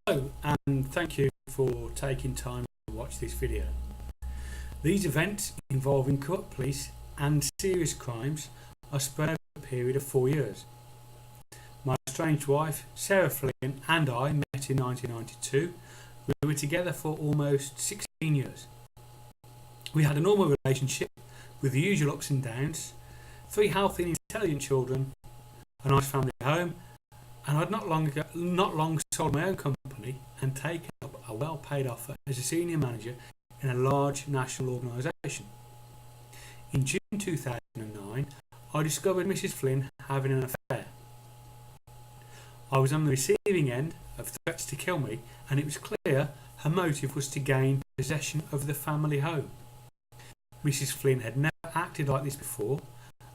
Hello, and thank you for taking time to watch this video. These events involving corrupt police and serious crimes are spread over a period of 4 years. My estranged wife, Sarah Flynn, and I met in 1992. We were together for almost 16 years. We had a normal relationship with the usual ups and downs, 3 healthy and intelligent children, a nice family home, and I'd not long sold my own company and taken up a well-paid offer as a senior manager in a large national organisation. In June 2009, I discovered Mrs. Flynn having an affair. I was on the receiving end of threats to kill me, and it was clear her motive was to gain possession of the family home. Mrs. Flynn had never acted like this before,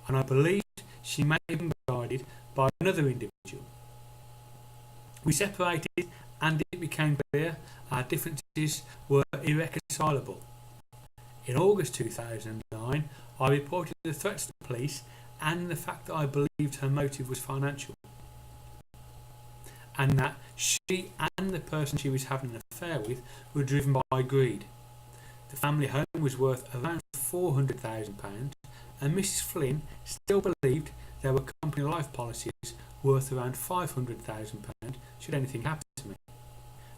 and I believed she may have been guided by another individual. We separated, and it became clear our differences were irreconcilable. In August 2009, I reported the threats to the police and the fact that I believed her motive was financial, and that she and the person she was having an affair with were driven by greed. The family home was worth around £400,000, and Mrs. Flynn still believed there were company life policies worth around £500,000 should anything happen to me.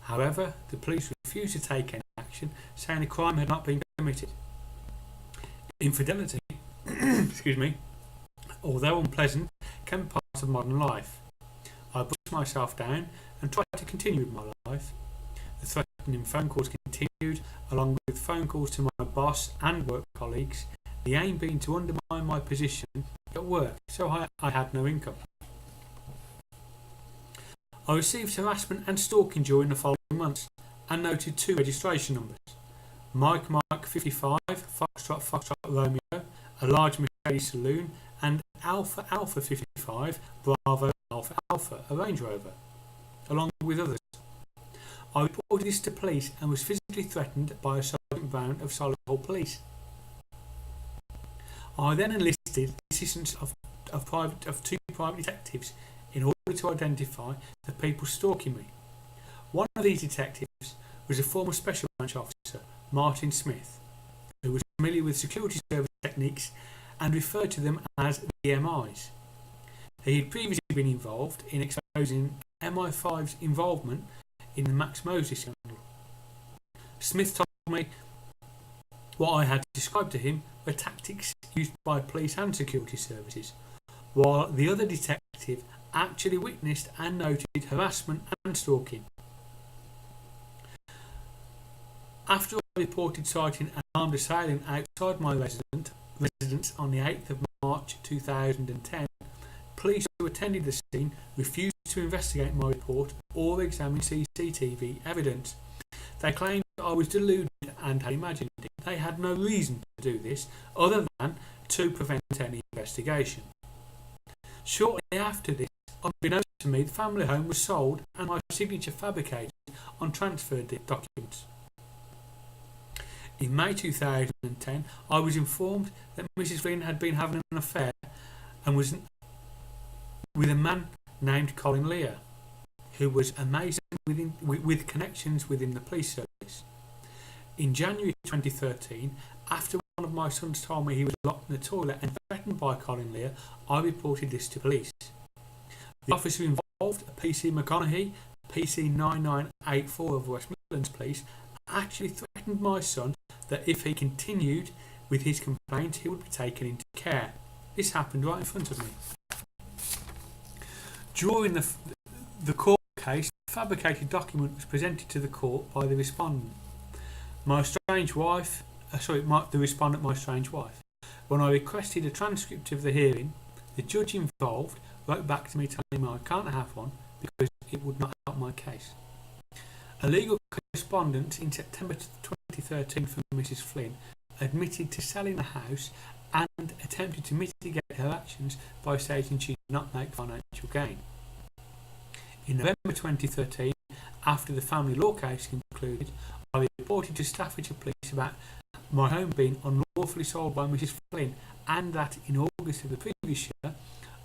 However, the police refused to take any action, saying a crime had not been committed. Infidelity, excuse me, although unpleasant, can be part of modern life. I pushed myself down and tried to continue with my life. The threatening phone calls continued, along with phone calls to my boss and work colleagues, the aim being to undermine my position at work, so I had no income. I received harassment and stalking during the following months and noted 2 registration numbers: Mike 55, Foxtrot Romeo, a large Mercedes saloon, and Alpha 55, Bravo Alpha, a Range Rover, along with others. I reported this to police and was physically threatened by a Sergeant Brown of Staffordshire Police. I then enlisted the assistance of 2 private detectives in order to identify the people stalking me. One of these detectives was a former Special Branch officer, Martin Smith, who was familiar with security service techniques and referred to them as DMIs. He had previously been involved in exposing MI5's involvement in the Max Mosley scandal. Smith told me what I had described to him were tactics used by police and security services, while the other detective actually witnessed and noted harassment and stalking. After I reported sighting an armed assailant outside my residence on the 8th of March 2010, police who attended the scene refused to investigate my report or examine CCTV evidence. They claimed that I was deluded and had imagined it. They had no reason to do this other than to prevent any investigation. Shortly after this, unbeknownst to me, the family home was sold and my signature fabricated on transfer documents. In May 2010, I was informed that Mrs. Flynn had been having an affair and was with a man named Colin Lear, who was amazing with connections within the police service. In January 2013, after one of my sons told me he was locked in the toilet and threatened by Colin Lear, I reported this to police. The officer involved, a PC McConaughey, PC 9984 of West Midlands Police, actually threatened my son that if he continued with his complaint he would be taken into care. This happened right in front of me. During the court case, a fabricated document was presented to the court by the respondent, my estranged wife. The respondent, my estranged wife. When I requested a transcript of the hearing, the judge involved wrote back to me telling me I can't have one because it would not help my case. A legal correspondent in September 2013 from Mrs. Flynn admitted to selling the house and attempted to mitigate her actions by stating she did not make financial gain. In November 2013, after the family law case concluded, I reported to Staffordshire Police about my home being unlawfully sold by Mrs. Flynn, and that in August of the previous year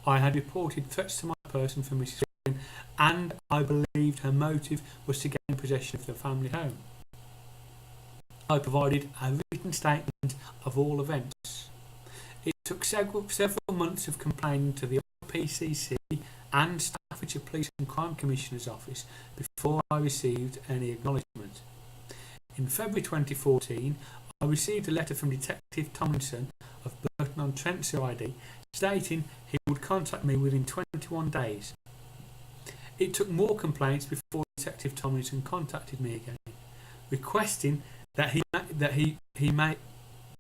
I had reported threats to my person from Mrs. Flynn and I believed her motive was to gain possession of the family home. I provided a written statement of all events. It took several months of complaining to the PCC and Staffordshire Police and Crime Commissioner's Office before I received any acknowledgement. In February 2014, I received a letter from Detective Tomlinson of Burton-on-Trent CID stating he would contact me within 21 days. It took more complaints before Detective Tomlinson contacted me again, requesting that he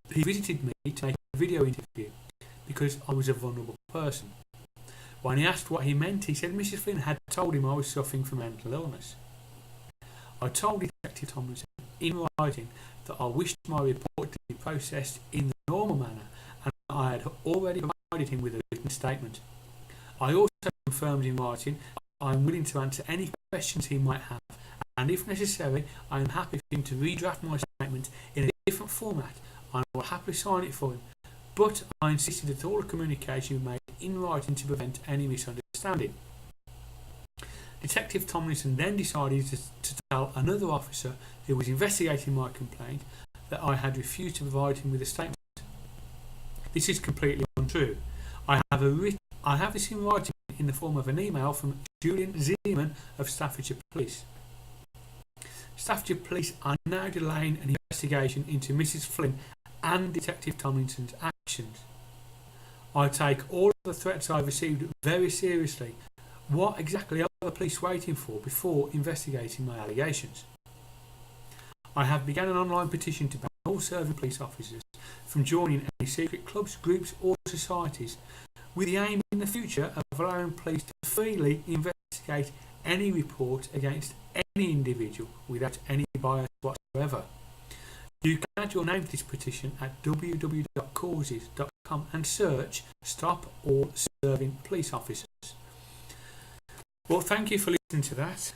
visited me to make a video interview because I was a vulnerable person. When he asked what he meant, he said Mrs. Flynn had told him I was suffering from mental illness. I told Detective Tomlinson in writing that I wished my report to be processed in the normal manner and I had already provided him with a written statement. I also confirmed in writing I am willing to answer any questions he might have, and if necessary I am happy for him to redraft my statement in a different format and I will happily sign it for him, but I insisted that all the communication be made in writing to prevent any misunderstanding. Detective Tomlinson then decided to tell another officer who was investigating my complaint that I had refused to provide him with a statement. This is completely untrue. I have this in writing in the form of an email from Julian Zeman of Staffordshire Police. Staffordshire Police are now delaying an investigation into Mrs. Flynn and Detective Tomlinson's actions. I take all of the threats I've received very seriously. What exactly are the police waiting for before investigating my allegations? I have begun an online petition to ban all serving police officers from joining any secret clubs, groups or societies, with the aim in the future of allowing police to freely investigate any report against any individual without any bias whatsoever. You can add your name to this petition at www.causes.com and search Stop All Serving Police Officers. Well, thank you for listening to that.